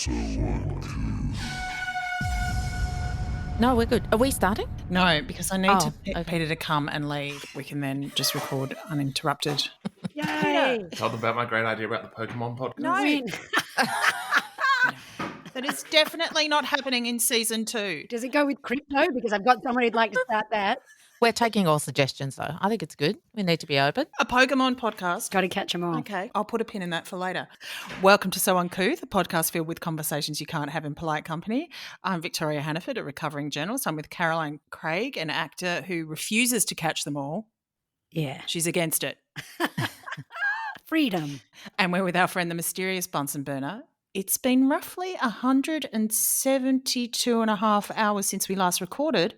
No, we're good. Are we starting? No, because I need okay. Peter to come and leave. We can then just record uninterrupted. Yay! Tell them about my great idea about the Pokemon podcast. No. Win. That is definitely not happening in season 2. Does it go with crypto? Because I've got someone who'd like to start that. We're taking all suggestions, though. I think it's good. We need to be open. A Pokemon podcast. Got to catch them all. Okay, I'll put a pin in that for later. Welcome to So Uncouth, a podcast filled with conversations you can't have in polite company. I'm Victoria Hannaford, a recovering journalist. I'm with Caroline Craig, an actor who refuses to catch them all. Yeah. She's against it. Freedom. And we're with our friend, the mysterious Bunsen burner. It's been roughly 172 and a half hours since we last recorded.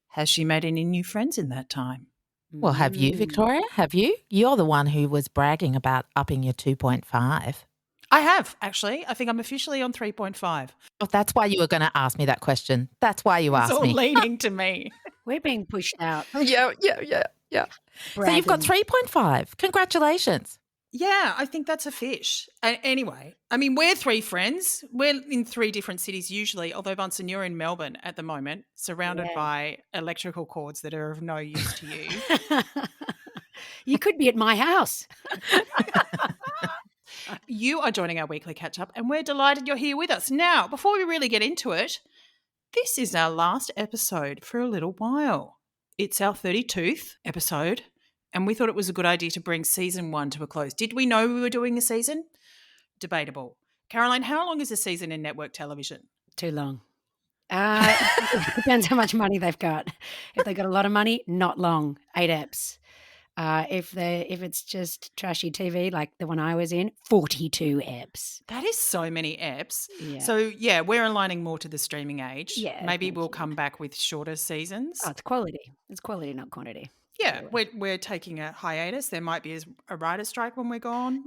Has she made any new friends in that time? Well, have you, Victoria? Have you? You're the one who was bragging about upping your 2.5. I have, actually. I think I'm officially on 3.5. Oh, that's why you were going to ask me that question. That's why you It's asked all me. leading to me. We're being pushed out. Yeah. So you've got Bragging. 3.5. Congratulations. Yeah, I think that's a fish. Anyway, I mean, we're 3 friends. We're in 3 different cities usually, although, Bunsen, you're in Melbourne at the moment, surrounded by electrical cords that are of no use to you. You could be at my house. You are joining our weekly catch-up, and we're delighted you're here with us. Now, before we really get into it, this is our last episode for a little while. It's our 32th episode, and we thought it was a good idea to bring season 1 to a close. Did we know we were doing a season? Debatable. Caroline, how long is a season in network television? Too long. It depends how much money they've got. If they've got a lot of money, not long. 8 eps. If it's just trashy TV like the one I was in, 42 eps. That is so many eps. Yeah. So, yeah, we're aligning more to the streaming age. Yeah, Maybe thank we'll you. come back with shorter seasons. Oh, it's quality. It's quality, not quantity. Yeah, we're taking a hiatus. There might be a writer's strike when we're gone.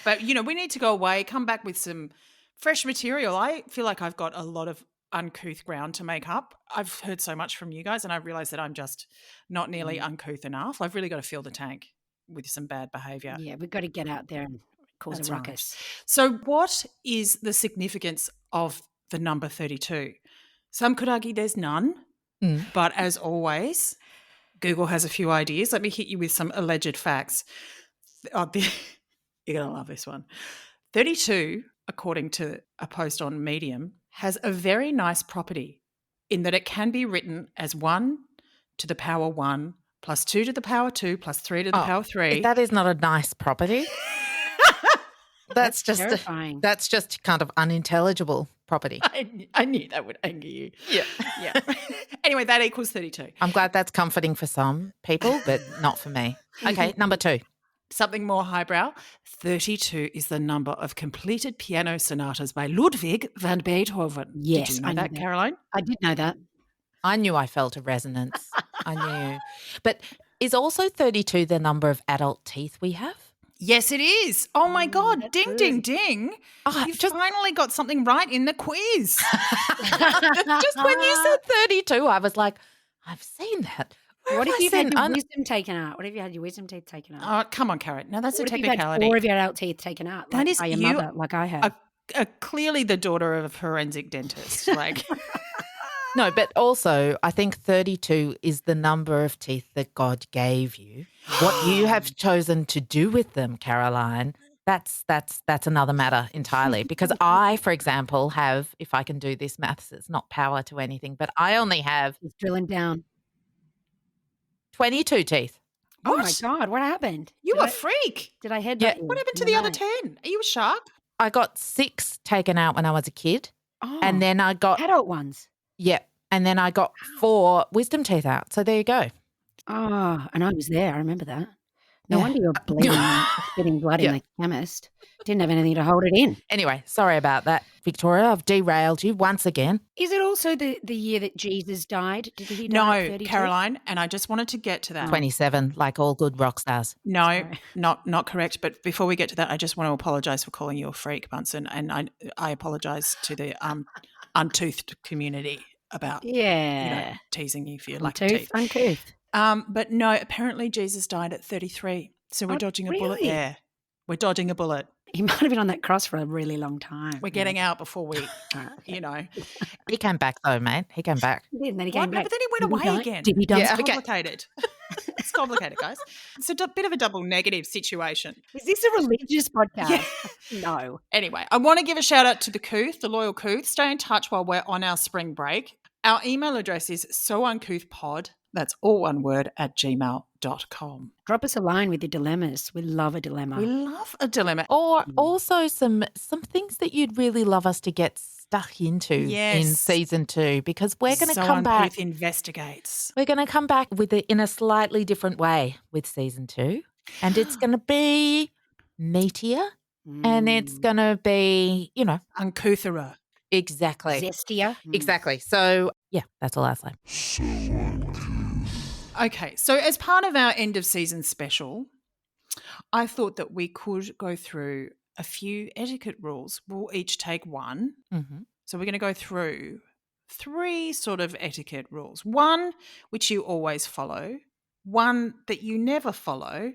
But, we need to go away, come back with some fresh material. I feel like I've got a lot of uncouth ground to make up. I've heard so much from you guys and I realise that I'm just not nearly uncouth enough. I've really got to fill the tank with some bad behaviour. Yeah, we've got to get out there and cause That's a right. ruckus. So what is the significance of the number 32? Some could argue there's none. But as always, Google has a few ideas. Let me hit you with some alleged facts. You're going to love this one. 32, according to a post on Medium, has a very nice property in that it can be written as 1 to the power 1 plus 2 to the power 2 plus 3 to the power 3. That is not a nice property. That's just terrifying. That's just kind of unintelligible property. I knew that would anger you. Yeah. Anyway, that equals 32. I'm glad that's comforting for some people, but not for me. Okay, number 2. Something more highbrow. 32 is the number of completed piano sonatas by Ludwig van Beethoven. Yes, Did you know I know that, that. Caroline? I did know that. I knew I felt a resonance. I knew. But is also 32 the number of adult teeth we have? Yes, it is. Oh, my God. that's Ding, good. ding, ding. Oh, You finally got something right in the quiz. Just when you said 32, I was like, I've seen that. Where What have if I you've had seen your wisdom taken out? What if you had your wisdom teeth taken out? Oh, come on, Karen. No, that's What a if you've had technicality. 4 of your adult teeth taken out? That Like is by your you mother, like I have. Clearly the daughter of a forensic dentist. Like, No, but also I think 32 is the number of teeth that God gave you. What you have chosen to do with them, Caroline, that's another matter entirely. Because I, for example, have, if I can do this maths, it's not power to anything, but I only have It's drilling down. 22 teeth. Oh, my What? God. What happened? you Did a I- freak. Did I head Yeah. What happened to the other 10? Are you a shark? I got 6 taken out when I was a kid, Oh, and then I got adult ones. and then I got 4 wisdom teeth out. So there you go. Oh, and I was there. I remember that. No Yeah. wonder you're bleeding, spitting blood Yeah. in the chemist. Didn't have anything to hold it in. Anyway, sorry about that, Victoria. I've derailed you once again. Is it also the year that Jesus died? Did he die at No, 32? Caroline, and I just wanted to get to that. 27, like all good rock stars. No, Sorry. not correct. But before we get to that, I just want to apologise for calling you a freak, Bunsen, and I apologise to the untoothed community about Yeah. teasing you for your lack of Uncouth, teeth. uncouth. But no, apparently Jesus died at 33, so we're Oh, dodging a bullet really? there. We're dodging a bullet. He might have been on that cross for a really long time. We're getting out before we, Okay. He came back though, mate. He came back. He did, and then he What? came No, back. but then he went Did away die? again. Did he die? Yeah. It's Okay. complicated. It's complicated, guys. It's a bit of a double negative situation. Is this a religious podcast? Yeah. No. Anyway, I want to give a shout out to the Couth, the loyal Couth. Stay in touch while we're on our spring break. Our email address is souncouthpod, that's all one word, @gmail.com. Drop us a line with your dilemmas. We love a dilemma. We love a dilemma. Or also some things that you'd really love us to get stuck into in Yes. season 2, because we're going to So come back. Uncouth investigates. We're going to come back with it in a slightly different way with season 2, and it's going to be meatier, and it's going to be, Uncoutherer. exactly. Zestier. Exactly. So, yeah, that's all I'll say. Okay, so as part of our end of season special, I thought that we could go through a few etiquette rules. We'll each take one. Mm-hmm. So we're going to go through 3 sort of etiquette rules. One, which you always follow, one that you never follow,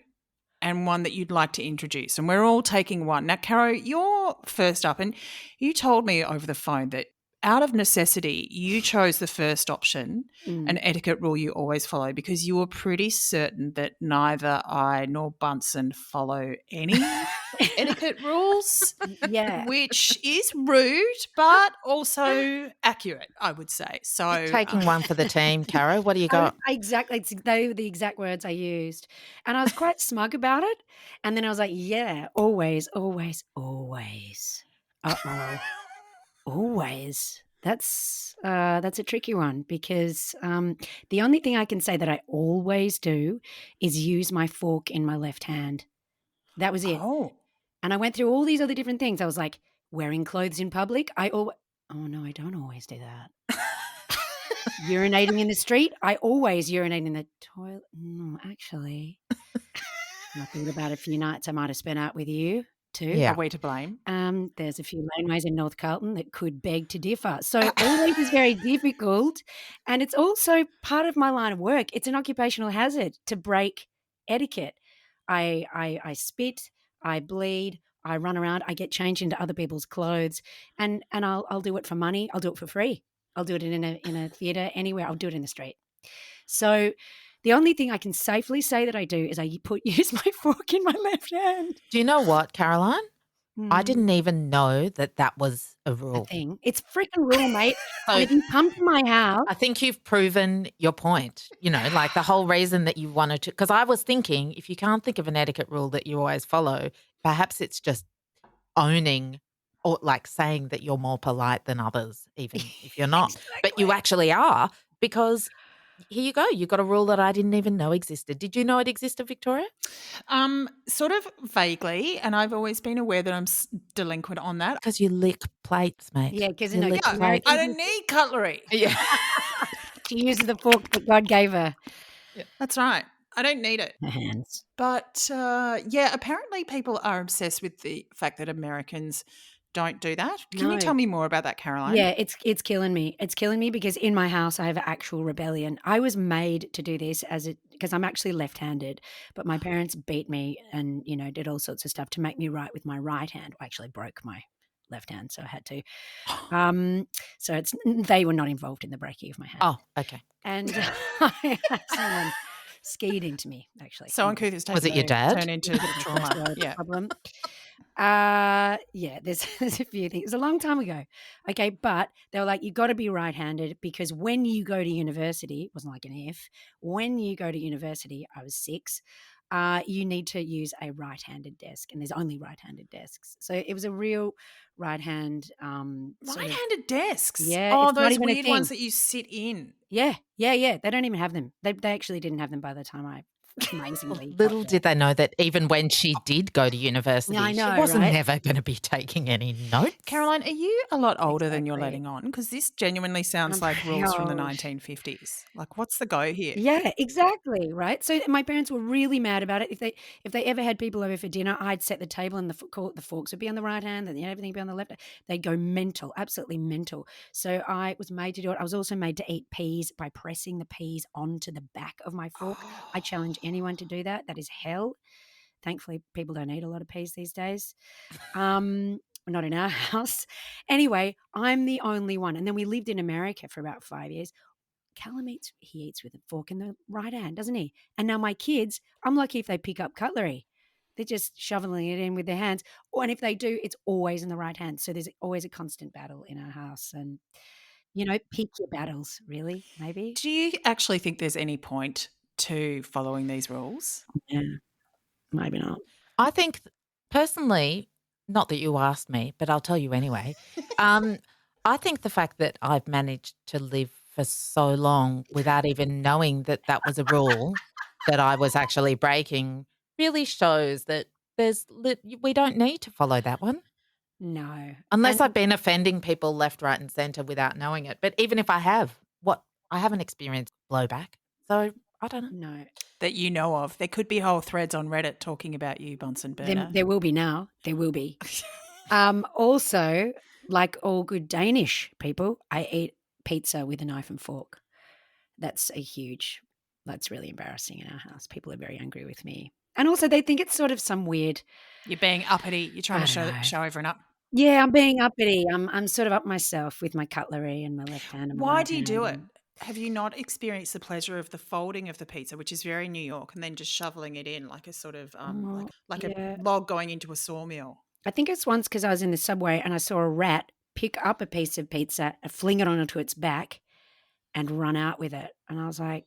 and one that you'd like to introduce. And we're all taking one. Now, Caro, you're first up, and you told me over the phone that out of necessity, you chose the first option, an etiquette rule you always follow, because you were pretty certain that neither I nor Bunsen follow any etiquette rules, Yeah. which is rude, but also accurate, I would say. So Taking one for the team, Caro. What do you got? Exactly. They were the exact words I used. And I was quite smug about it. And then I was like, yeah, always, always, always. Uh-oh. Always. That's a tricky one, because the only thing I can say that I always do is use my fork in my left hand. That was it. Oh. And I went through all these other different things. I was like, wearing clothes in public. Oh no, I don't always do that. Urinating in the street. I always urinate in the toilet. No, actually, I thought about a few nights I might have spent out with you too. Yeah. Are we to blame? There's a few laneways in North Carlton that could beg to differ. So always is very difficult. And it's also part of my line of work. It's an occupational hazard to break etiquette. I spit, I bleed, I run around, I get changed into other people's clothes, and I'll do it for money. I'll do it for free. I'll do it in a theatre, anywhere. I'll do it in the street. So the only thing I can safely say that I do is I use my fork in my left hand. Do you know what, Caroline? I didn't even know that was a rule. Thing. It's freaking rule, mate. So And if you come to my house, I think you've proven your point, like the whole reason that you wanted to, because I was thinking if you can't think of an etiquette rule that you always follow, perhaps it's just owning or like saying that you're more polite than others, even if you're not. But you actually are, because here you go. You got a rule that I didn't even know existed. Did you know it existed, Victoria? Sort of vaguely, and I've always been aware that I'm delinquent on that. Because you lick plates, mate. yeah, because You lick plates. I don't need cutlery. Yeah. she uses the fork that God gave her. That's right. I don't need it. Her hands. But apparently people are obsessed with the fact that Americans don't do that. Can you No. tell me more about that, Caroline? Yeah, it's killing me. It's killing me because in my house I have actual rebellion. I was made to do this because I'm actually left-handed, but my parents beat me and did all sorts of stuff to make me write with my right hand. I actually broke my left hand, so I had to. So they were not involved in the breaking of my hand. Oh, okay. And I had someone skied into me, actually. So Uncouth is Was it your dad? turn into trauma. Yeah. Problem. There's a few things. It was a long time ago. Okay, but they were like, you got to be right-handed because when you go to university, it wasn't like an if, when you go to university, I was 6, you need to use a right-handed desk, and there's only right-handed desks. So it was a real right-hand Right-handed desks. Yeah, Oh, it's not those even a weird ones thing. that you sit in. Yeah. They don't even have them. They actually didn't have them by the time I amazingly. Little did they know that even when she did go to university, I know, she wasn't right? never going to be taking any notes. Caroline, are you a lot older than you're Exactly. letting on? Because this genuinely sounds I'm like rules from the old. 1950s. Like, what's the go here? Yeah, exactly. Right. So my parents were really mad about it. If they ever had people over for dinner, I'd set the table and the forks would be on the right hand and everything would be on the left. They'd go mental, absolutely mental. So I was made to do it. I was also made to eat peas by pressing the peas onto the back of my fork. I challenge anyone to do that. That is hell. Thankfully, people don't eat a lot of peas these days. Not in our house. Anyway, I'm the only one. And then we lived in America for about 5 years. Callum he eats with a fork in the right hand, doesn't he? And now my kids, I'm lucky if they pick up cutlery. They're just shoveling it in with their hands. And if they do, it's always in the right hand. So there's always a constant battle in our house. And, pick your battles, really, maybe. Do you actually think there's any point to following these rules? Yeah, maybe not. I think personally, not that you asked me, but I'll tell you anyway. I think the fact that I've managed to live for so long without even knowing that that was a rule that I was actually breaking really shows that we don't need to follow that one. No. Unless I've been offending people left, right, and centre without knowing it. But even if I have, I haven't experienced blowback. So I don't know. No. That you know of. There could be whole threads on Reddit talking about you, Bunsen burner. There will be now. There will be. Also, like all good Danish people, I eat pizza with a knife and fork. That's really embarrassing in our house. People are very angry with me. And also they think it's sort of some weird. You're being uppity. You're trying to show everyone up. Yeah, I'm being uppity. I'm sort of up myself with my cutlery and my left hand. And my Why right do you do it? hand. Have you not experienced the pleasure of the folding of the pizza, which is very New York, and then just shoveling it in like a sort of a log going into a sawmill? I think it's once because I was in the subway and I saw a rat pick up a piece of pizza and fling it onto its back and run out with it. And I was like,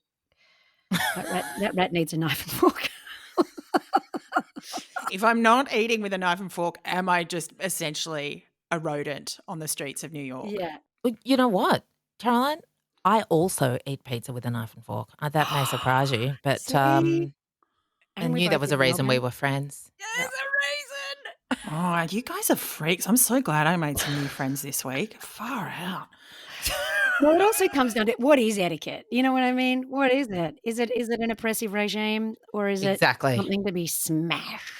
that rat needs a knife and fork. If I'm not eating with a knife and fork, am I just essentially a rodent on the streets of New York? Yeah. Well, you know what, Caroline? I also eat pizza with a knife and fork. That may surprise you, but I knew there was a reason we were friends. There's a reason. Oh, you guys are freaks. I'm so glad I made some new friends this week. Far out. Well, it also comes down to what is etiquette? You know what I mean? What is it? Is it an oppressive regime or is it something to be smashed?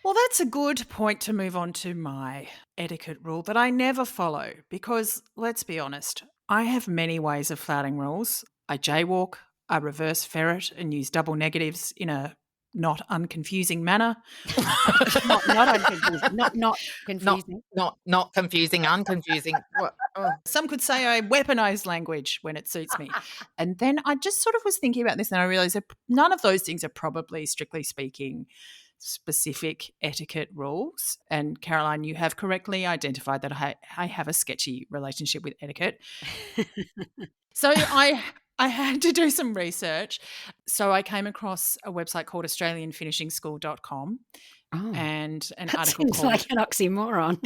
Well, that's a good point to move on to my etiquette rule that I never follow because, let's be honest, I have many ways of flouting rules. I jaywalk, I reverse ferret and use double negatives in a not unconfusing manner. not unconfusing. Not confusing. Not confusing, unconfusing. Some could say I weaponize language when it suits me. And then I just sort of was thinking about this and I realized that none of those things are probably, strictly speaking, specific etiquette rules. And Caroline, you have correctly identified that I have a sketchy relationship with etiquette. So I had to do some research. So I came across a website called AustralianFinishingSchool.com and an article seems like an oxymoron.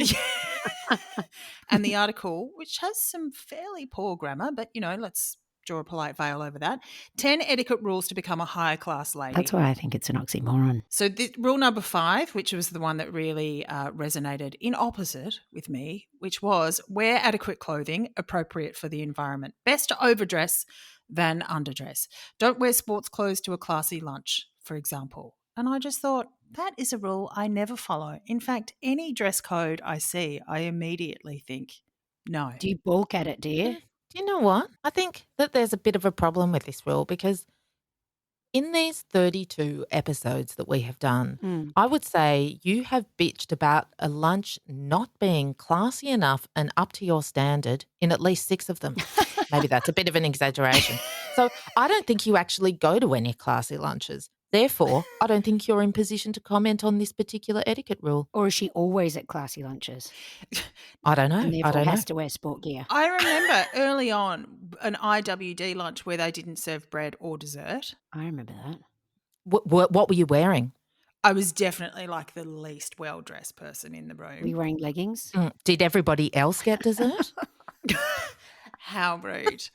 And the article, which has some fairly poor grammar, but, let's draw a polite veil over that. 10 etiquette rules to become a higher class lady. That's why I think it's an oxymoron. So rule number 5, which was the one that really resonated in opposite with me, which was wear adequate clothing appropriate for the environment. Best to overdress than underdress. Don't wear sports clothes to a classy lunch, for example. And I just thought, that is a rule I never follow. In fact, any dress code I see, I immediately think, no. Do you balk at it, do you? Do you know what? I think that there's a bit of a problem with this rule because in these 32 episodes that we have done, I would say you have bitched about a lunch not being classy enough and up to your standard in at least 6 of them. Maybe that's a bit of an exaggeration. So I don't think you actually go to any classy lunches. Therefore, I don't think you're in position to comment on this particular etiquette rule. Or is she always at classy lunches? I don't know. And therefore has to wear sport gear. I remember early on an IWD lunch where they didn't serve bread or dessert. I remember that. What were you wearing? I was definitely like the least well-dressed person in the room. Were you wearing leggings? Did everybody else get dessert? How rude.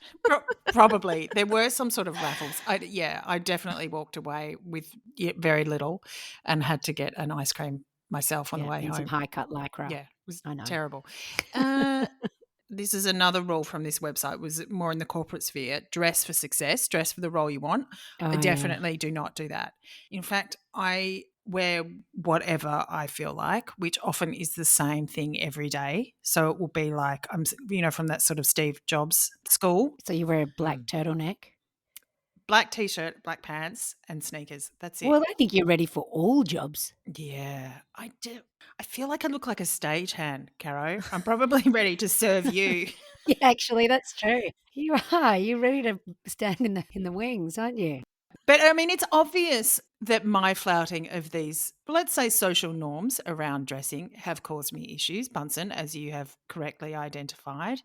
Probably. There were some sort of raffles. I definitely walked away with very little and had to get an ice cream myself on the way home. Some high-cut lycra. Yeah, it was terrible. This is another rule from this website, was more in the corporate sphere. Dress for success, dress for the role you want. I definitely do not do that. In fact, I wear whatever I feel like, which often is the same thing every day. So it will be like, I'm, from that sort of Steve Jobs school. So you wear a black turtleneck? Black T-shirt, black pants and sneakers. That's it. Well, I think you're ready for all jobs. Yeah, I do. I feel like I look like a stagehand, Caro. I'm probably ready to serve you. Yeah, actually, that's true. You are. You're ready to stand in the wings, aren't you? But I mean, it's obvious that my flouting of these, let's say, social norms around dressing have caused me issues, Bunsen, as you have correctly identified.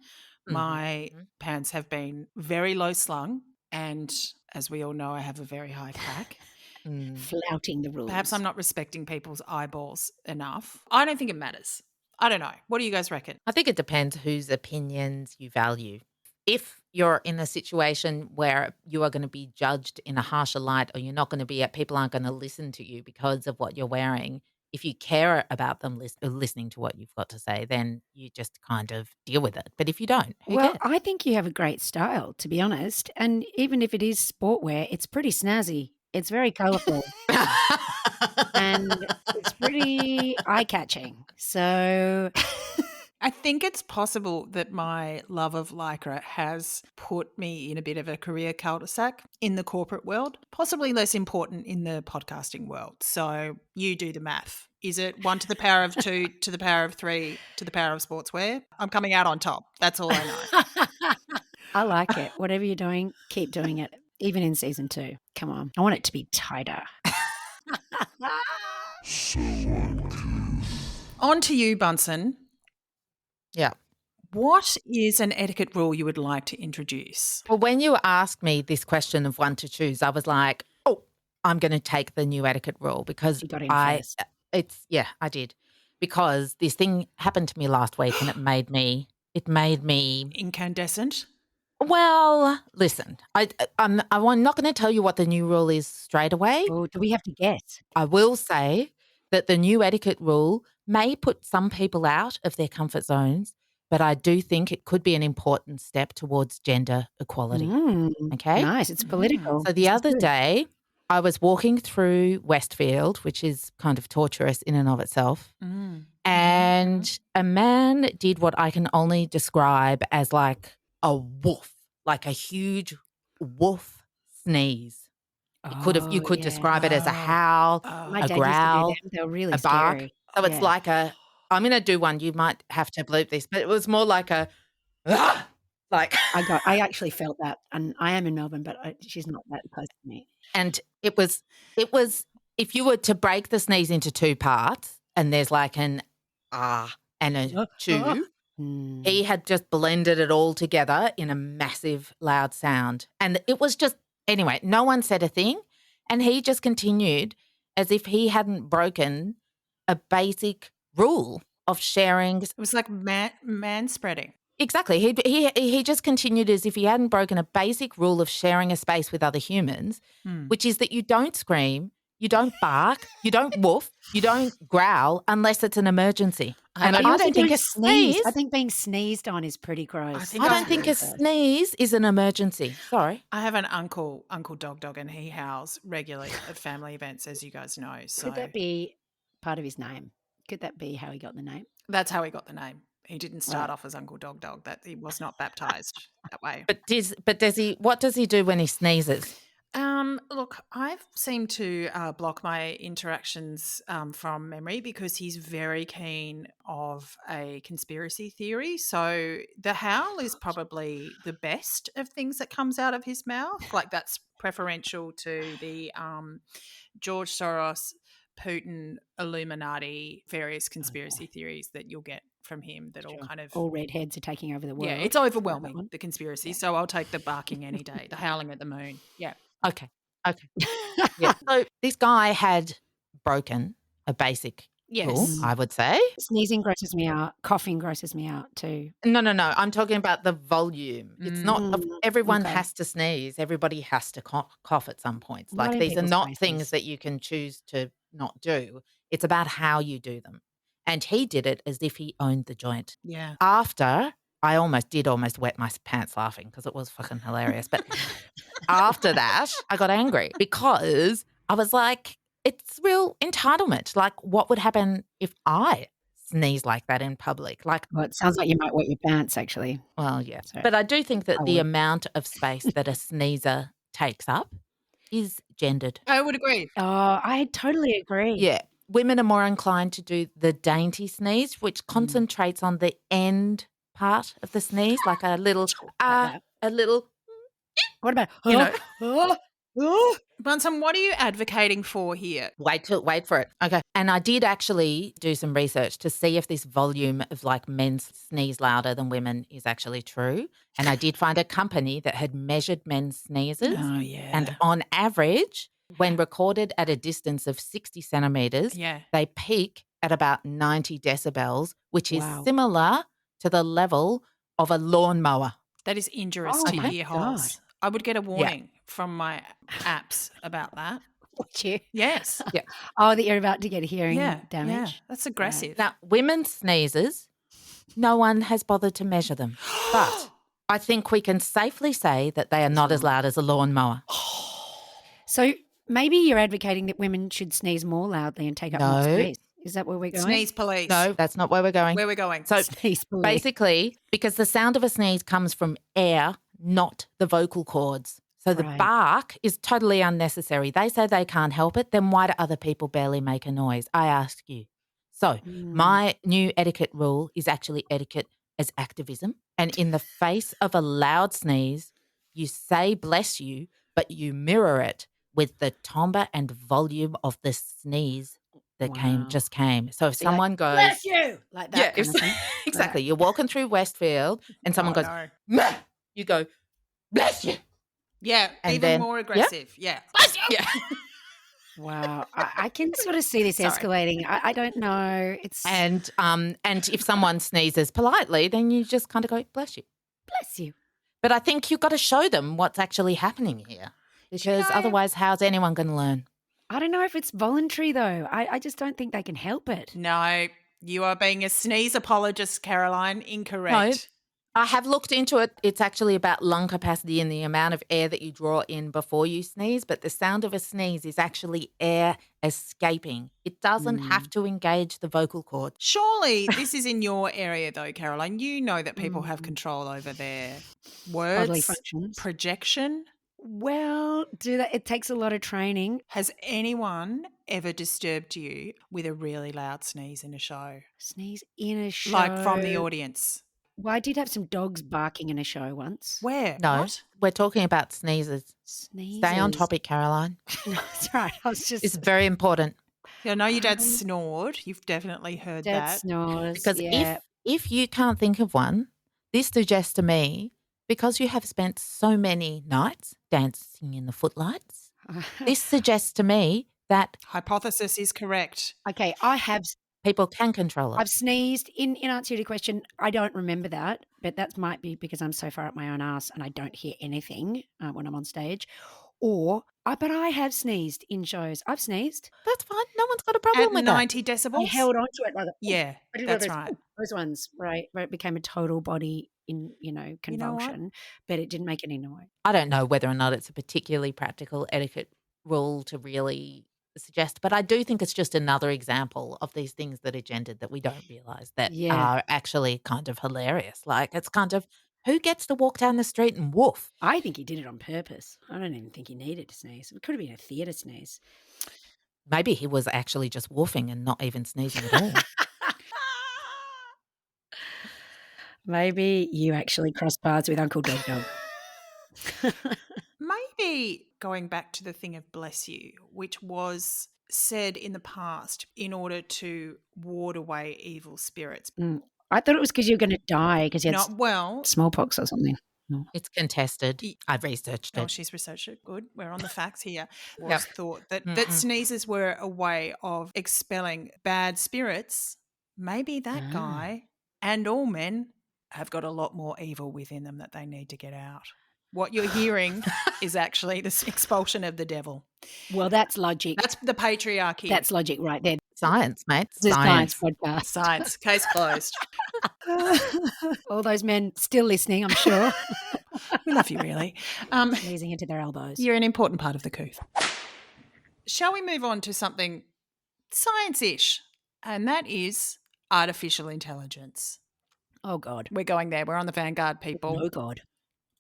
My pants have been very low slung, and as we all know, I have a very high crack. Flouting the rules. Perhaps I'm not respecting people's eyeballs enough. I don't think it matters. I don't know. What do you guys reckon? I think it depends whose opinions you value. If you're in a situation where you are going to be judged in a harsher light, or you're not going to be, people aren't going to listen to you because of what you're wearing, if you care about them listening to what you've got to say, then you just kind of deal with it. But if you don't, who Well, cares? I think you have a great style, to be honest. And even if it is sportwear, it's pretty snazzy. It's very colourful. And it's pretty eye-catching. So I think it's possible that my love of Lycra has put me in a bit of a career cul-de-sac in the corporate world, possibly less important in the podcasting world. So you do the math. Is it 1 to the power of 2 to the power of 3 to the power of sportswear? I'm coming out on top. That's all I know. I like it. Whatever you're doing, keep doing it, even in season 2. Come on. I want it to be tighter. On to you, Bunsen. Yeah. What is an etiquette rule you would like to introduce? Well, when you asked me this question of 1 to choose, I was like, oh, I'm going to take the new etiquette rule because You got in first. I did. Because this thing happened to me last week and it made me Incandescent? well, listen, I'm not going to tell you what the new rule is straight away. Oh, do we have to guess? I will say that the new etiquette rule may put some people out of their comfort zones, but I do think it could be an important step towards gender equality. Okay? Nice. It's political. So the other day, I was walking through Westfield, which is kind of torturous in and of itself, and a man did what I can only describe as like a woof, like a huge woof sneeze. You could describe it as a howl, My a dad growl, used to do them. They were really a bark. scary. So it's like I'm going to do one. You might have to bleep this, but it was more like a, like. I actually felt that, and I am in Melbourne, but she's not that close to me. And it was, if you were to break the sneeze into 2 parts, and there's like an and a chew, he had just blended it all together in a massive loud sound. And it was just, anyway, no one said a thing. And he just continued as if he hadn't broken a basic rule of sharing. It was like man spreading. Exactly. He just continued as if he hadn't broken a basic rule of sharing a space with other humans, which is that you don't scream, you don't bark, you don't woof, you don't growl unless it's an emergency. And I don't think a sneeze. I think being sneezed on is pretty gross. I don't think a sneeze is an emergency. Sorry. I have an Uncle Dog, and he howls regularly at family events, as you guys know. So could that be part of his name? Could that be how he got the name? That's how he got the name. He didn't start off as Uncle Dog. That he was not baptized that way. But does he? What does he do when he sneezes? Look, I've seemed to block my interactions from memory because he's very keen of a conspiracy theory. So the howl is probably the best of things that comes out of his mouth. Like that's preferential to the George Soros, Putin, Illuminati, various conspiracy theories that you'll get from him that all kind of all redheads are taking over the world. Yeah, it's overwhelming, the conspiracy. So I'll take the barking any day, the howling at the moon. Yeah. Okay. Yeah. So this guy had broken a basic rule, I would say. Sneezing grosses me out. Coughing grosses me out too. No. I'm talking about the volume. It's not everyone has to sneeze. Everybody has to cough at some points. Like these are not things that you can choose to not do. It's about how you do them. And he did it as if he owned the joint. Yeah. After, I almost wet my pants laughing because it was fucking hilarious. But after that, I got angry because I was like, it's real entitlement. Like, what would happen if I sneeze like that in public? Like, well, it sounds like you might wet your pants, actually. Well, yeah. But I do think that the amount of space that a sneezer takes up is gendered. I would agree. Oh, I totally agree. Yeah. Women are more inclined to do the dainty sneeze, which Mm. concentrates on the end part of the sneeze, like a little, that. a little, What about, you know. Bunsen, what are you advocating for here? Wait for it. Okay. And I did actually do some research to see if this volume of like men's sneeze louder than women is actually true. And I did find a company that had measured men's sneezes. Oh, yeah. And on average, when recorded at a distance of 60 centimetres, Yeah. they peak at about 90 decibels, which is Wow. similar to the level of a lawnmower. That is injurious Oh to my ear God. holes. I would get a warning from my apps about that. Would you? Yes. Oh, that you're about to get hearing Yeah. damage. That's aggressive. Now, women's sneezes, no one has bothered to measure them. But I think we can safely say that they are not as loud as a lawnmower. So maybe you're advocating that women should sneeze more loudly and take up more No. space. Is that where we're going? Sneeze police. No, that's not where we're going. Where we're going. So Sneeze police. basically, because the sound of a sneeze comes from air, not the vocal cords. So the Right. bark is totally unnecessary. They say they can't help it. Then why do other people barely make a noise? I ask you. So my new etiquette rule is actually etiquette as activism. And in the face of a loud sneeze, you say bless you, but you mirror it with the timbre and volume of the sneeze that Wow. just came. So if So you're like, someone goes, bless you, like that kind of thing. exactly. You're walking through Westfield and someone goes, no. "Meh," you go, bless you. Yeah, And even then- more aggressive. Yeah. Bless you. Yeah. Wow. I can sort of see this Sorry. escalating. I don't know. It's And if someone sneezes politely, then you just kind of go, bless you. bless you. But I think you've got to show them what's actually happening here. Because know- otherwise, how's anyone going to learn? I don't know if it's voluntary though. I just don't think they can help it. No, you are being a sneeze apologist, Caroline. Incorrect. I have looked into it. It's actually about lung capacity and the amount of air that you draw in before you sneeze. But the sound of a sneeze is actually air escaping. It doesn't have to engage the vocal cord. Surely this is in your area though, Caroline. You know that people have control over their Bodily words, functions. projection. Well, it takes a lot of training. Has anyone ever disturbed you with a really loud sneeze in a show? Sneeze in a show. Like from the audience? Well, I did have some dogs barking in a show once. Where? No, What? we're talking about sneezes. Sneezes. Stay on topic, Caroline. No, that's right. I was just It's very important. Yeah, I know your dad snored. You've definitely heard Dad that. snores. Because yeah. if you can't think of one, this suggests to me, because you have spent so many nights dancing in the footlights, this suggests to me that Hypothesis is correct. Okay, I have people can control it. I've sneezed. In answer to your question, I don't remember that, but that might be because I'm so far up my own ass and I don't hear anything when I'm on stage. But I have sneezed in shows. I've sneezed. That's fine. No one's got a problem At with 90 I decibels? held onto it like that. Yeah, I did that's those, right. Those ones, right, where it became a total body in, You know what? convulsion, but it didn't make any noise. I don't know whether or not it's a particularly practical etiquette rule to really suggest, but I do think it's just another example of these things that are gendered that we don't realise that are actually kind of hilarious. Like it's kind of, who gets to walk down the street and woof? I think he did it on purpose. I don't even think he needed to sneeze. It could have been a theatre sneeze. Maybe he was actually just woofing and not even sneezing at all. Maybe you actually crossed paths with Uncle Dog Dog. Maybe going back to the thing of bless you, which was said in the past in order to ward away evil spirits. I thought it was because you were going to die because you had Not well. smallpox or something. It's contested. Ye- I've researched Oh, it. she's researched it. Good. We're on the facts here. Was Yep. thought that sneezes were a way of expelling bad spirits. Maybe that guy and all men have got a lot more evil within them that they need to get out. What you're hearing is actually this expulsion of the devil. Well, that's logic. That's the patriarchy. That's logic right there. Science, mate. It's a science Science. podcast. science. Case closed. All those men still listening, I'm sure, We love you, really. sneezing into their elbows. You're an important part of the couth. Shall we move on to something science-ish? And that is artificial intelligence. Oh, God. We're going there. We're on the vanguard, people. No, God.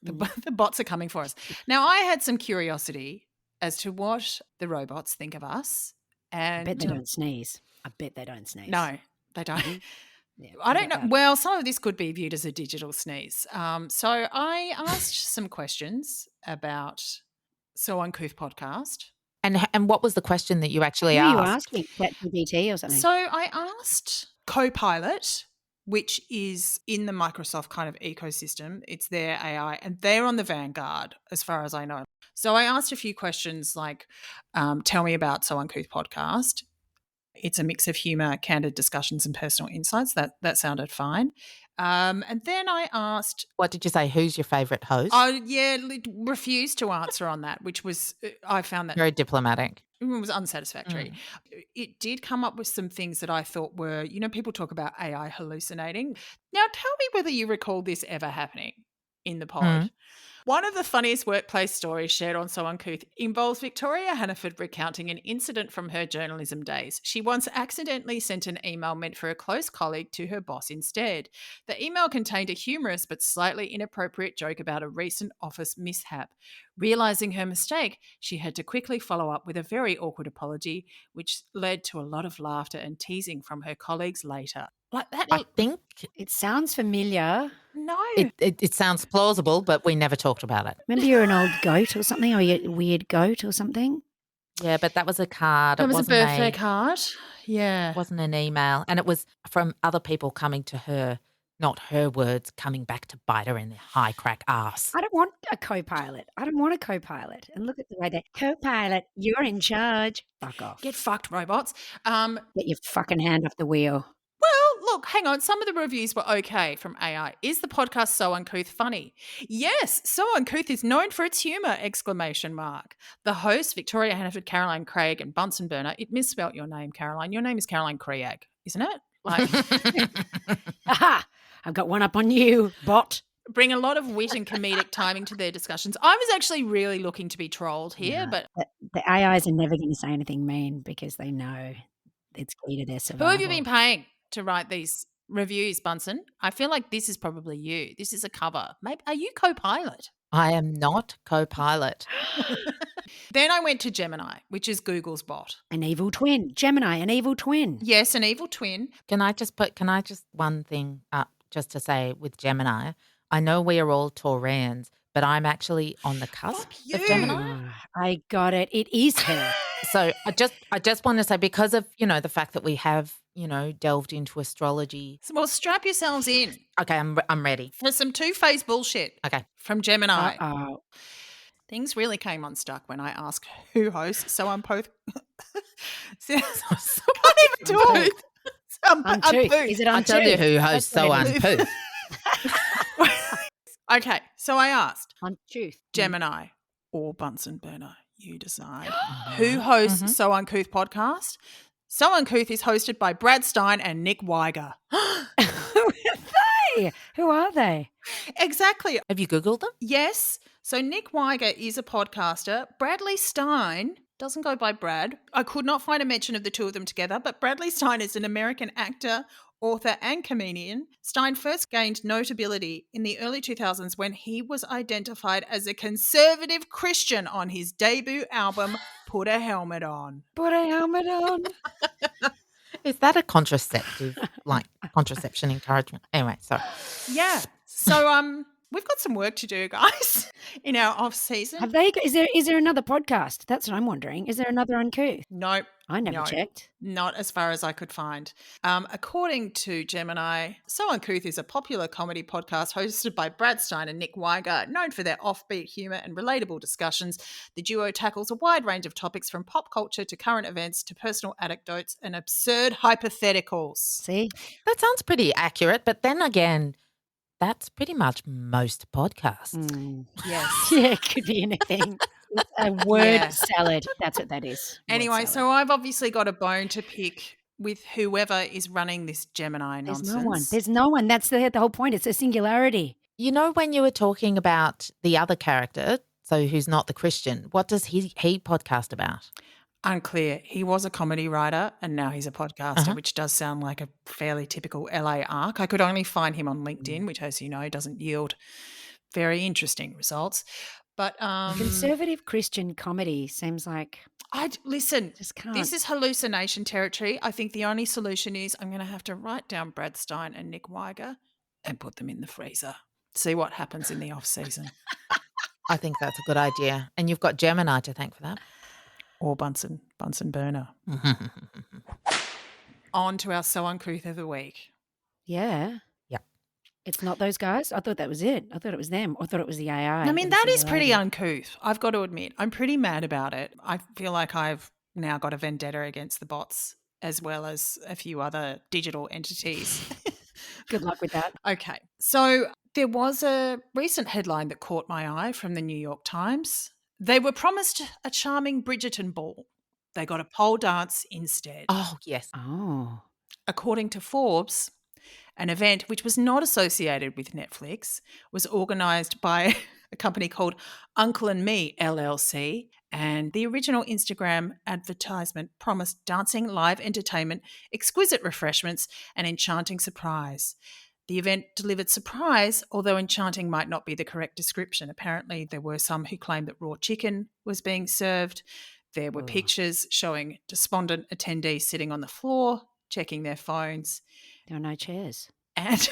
The bots are coming for us. Now, I had some curiosity as to what the robots think of us. I And bet they don't sneeze. I bet they don't sneeze. No, they don't. Yeah, I don't get know. that. Well, some of this could be viewed as a digital sneeze. So I asked some questions about So Uncouth podcast. And what was the question that you actually Who are you asked? asking? ChatGPT or something? So I asked Copilot, which is in the Microsoft kind of ecosystem. It's their AI, and they're on the vanguard as far as I know. So I asked a few questions like, tell me about So Uncouth podcast. It's a mix of humour, candid discussions, and personal insights. That sounded fine. And then I asked, What did you say? Who's your favourite host? refused to answer on that, which was I found that Very diplomatic. it was unsatisfactory. It did come up with some things that I thought were, people talk about AI hallucinating. Now, tell me whether you recall this ever happening in the pod. One of the funniest workplace stories shared on So Uncouth involves Victoria Hannaford recounting an incident from her journalism days. She once accidentally sent an email meant for a close colleague to her boss instead. The email contained a humorous but slightly inappropriate joke about a recent office mishap. Realising her mistake, she had to quickly follow up with a very awkward apology, which led to a lot of laughter and teasing from her colleagues later. Like that. I think It sounds familiar. No. it sounds plausible, but we never talked about it. Maybe you're an old goat or something, or you're a weird goat or something. Yeah, but that was a card. That was a wasn't birthday card. Yeah. It wasn't an email. And it was from other people coming to her, not her words, coming back to bite her in the high crack ass. I don't want a co-pilot. I don't want a co-pilot. And look at the way they co-pilot. You're in charge. Fuck off. Get fucked, robots. Get your fucking hand off the wheel. Well, look, hang on. Some of the reviews were okay from AI. Is the podcast So Uncouth funny? Yes, So Uncouth is known for its humour! The hosts, Victoria Hannaford, Caroline Craig, and Bunsen Burner. It misspelt your name, Caroline. Your name is Caroline Creag, isn't it? Like, Aha! I've got one up on you, bot. bring a lot of wit and comedic timing to their discussions. I was actually really looking to be trolled here, but The AIs are never going to say anything mean because they know it's key to their who survival. have you been paying to write these reviews, Bunsen? I feel like this is probably you. This is a cover. Maybe are you co-pilot? I am not co-pilot. Then I went to Gemini, which is Google's bot. An evil twin. Gemini, an evil twin. Yes, an evil twin. Can I just one thing up just to say with Gemini? I know we are all Taurians, but I'm actually on the cusp Fuck of you. Gemini. I got it. It is her. So I just want to say, because of, the fact that we have, delved into astrology. Well, strap yourselves in Okay, I'm ready. for some two-faced bullshit Okay. from Gemini. Uh-oh. Things really came unstuck when I asked who hosts So Uncouth. Can't even do it. Uncouth. Is it I'll uncouth? tell you who hosts That's So what it is. Uncouth. Okay, so I asked Uncouth. Gemini or Bunsen Burner. You decide. Who hosts So Uncouth podcast? So Uncouth is hosted by Brad Stein and Nick Weiger. Who are they? Who are they? Exactly. Have you Googled them? Yes. So Nick Weiger is a podcaster. Bradley Stein doesn't go by Brad. I could not find a mention of the two of them together, but Bradley Stein is an American actor, author, and comedian. Stein first gained notability in the early 2000s when he was identified as a conservative Christian on his debut album, Put a Helmet On. Put a helmet on. Is that a contraception encouragement? Anyway, sorry. Yeah. So we've got some work to do, guys, in our off season. Have they? Is there another podcast? That's what I'm wondering. Is there another Uncouth? Nope. I never No. checked. Not as far as I could find. According to Gemini, So Uncouth is a popular comedy podcast hosted by Brad Stein and Nick Weiger. Known for their offbeat humour and relatable discussions, the duo tackles a wide range of topics from pop culture to current events to personal anecdotes and absurd hypotheticals. See? That sounds pretty accurate, but then again, that's pretty much most podcasts. Yes. Yeah, it could be anything. It's a word Yeah. salad. That's what that is. Word Anyway, salad. so I've obviously got a bone to pick with whoever is running this Gemini There's nonsense. no one. There's no one. That's the whole point. It's a singularity. You know, when you were talking about the other character, so who's not the Christian, what does he podcast about? Unclear. He was a comedy writer and now he's a podcaster, which does sound like a fairly typical LA arc. I could only find him on LinkedIn, which, as you know, doesn't yield very interesting results. But Conservative Christian comedy seems like listen, just can't. this is hallucination territory. I think the only solution is I'm going to have to write down Brad Stein and Nick Weiger and put them in the freezer. See what happens in the off season. I think that's a good idea. And you've got Gemini to thank for that. Or Bunsen burner. On to our So Uncouth of the week. Yeah. Yep. It's not those guys? I thought that was it. I thought it was them. I thought it was the AI. I mean, the that is pretty singularity. uncouth. I've got to admit, I'm pretty mad about it. I feel like I've now got a vendetta against the bots as well as a few other digital entities. Good luck with that. Okay. So there was a recent headline that caught my eye from the New York Times. They were promised a charming Bridgerton ball. They got a pole dance instead. Oh, yes. Oh. According to Forbes, an event which was not associated with Netflix was organised by a company called Uncle and Me LLC, and the original Instagram advertisement promised dancing, live entertainment, exquisite refreshments, and enchanting surprise. The event delivered surprise, although enchanting might not be the correct description. Apparently, there were some who claimed that raw chicken was being served. There were pictures showing despondent attendees sitting on the floor, checking their phones. There are no chairs. And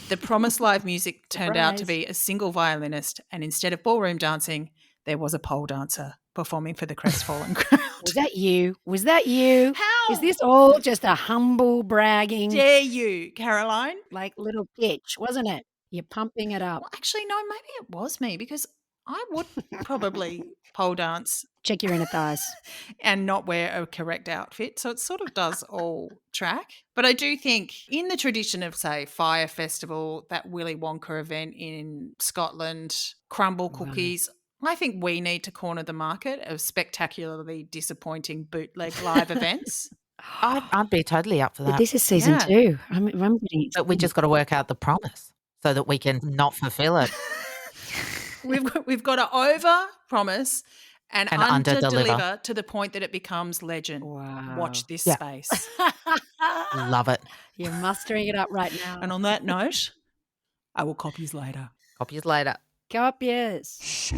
the promised live music turned out to Surprise. be a single violinist, and instead of ballroom dancing, there was a pole dancer performing for the crestfallen crowd. Was that you? Was that you? How Is this all just a humble bragging, dare you, Caroline? like little pitch, wasn't it? You're pumping it up. Well, actually, no, maybe it was me because I would probably pole dance Check your inner thighs. and not wear a correct outfit. So it sort of does all track. But I do think in the tradition of, say, Fire Festival, that Willy Wonka event in Scotland, crumble cookies, I think we need to corner the market of spectacularly disappointing bootleg live events. I'd be totally up for But that. this is season Yeah. 2. I'm getting But we just got to work out the promise so that we can not fulfill it. We've got to over promise and And under under-deliver. deliver to the point that it becomes legend. Wow. Watch this Yeah. space. Love it. You're mustering it up right now. And on that note, I will copy you later. Copy us later. Copious.